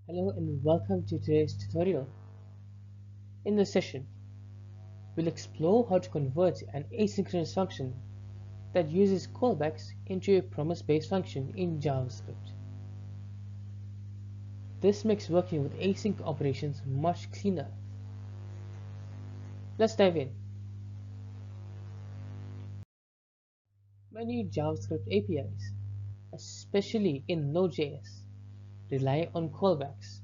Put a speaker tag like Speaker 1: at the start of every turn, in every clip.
Speaker 1: Hello and welcome to today's tutorial. In this session, we'll explore how to convert an asynchronous function that uses callbacks into a promise-based function in JavaScript. This makes working with async operations much cleaner. Let's dive in. Many JavaScript APIs, especially in Node.js, rely on callbacks.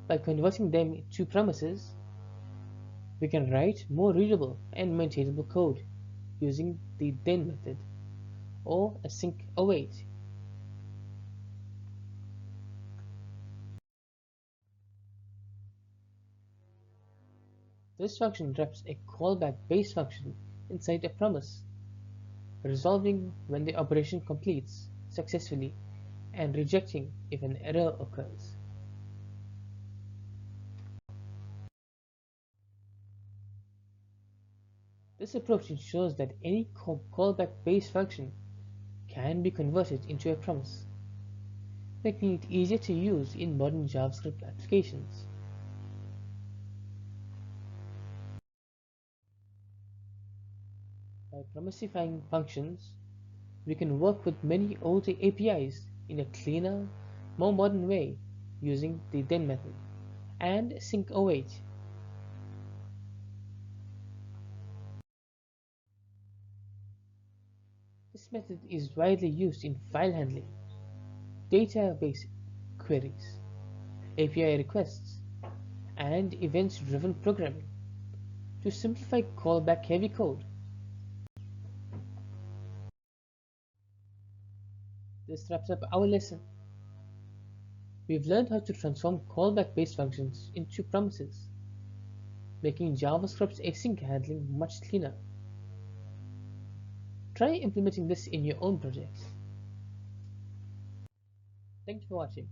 Speaker 1: By converting them to promises, we can write more readable and maintainable code using the then method or async await. This function wraps a callback based function inside a promise, resolving when the operation completes successfully and rejecting if an error occurs. This approach ensures that any callback based function can be converted into a promise, making it easier to use in modern JavaScript applications. By promisifying functions, we can work with many older APIs in a cleaner, more modern way using the then method and async await. This method is widely used in file handling, database queries, API requests, and events-driven programming to simplify callback-heavy code. This wraps up our lesson. We've learned how to transform callback-based functions into promises, making JavaScript's async handling much cleaner. Try implementing this in your own projects. Thanks for watching.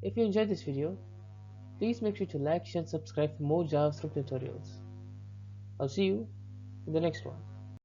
Speaker 1: If you enjoyed this video, please make sure to like, share and subscribe for more JavaScript tutorials. I'll see you in the next one.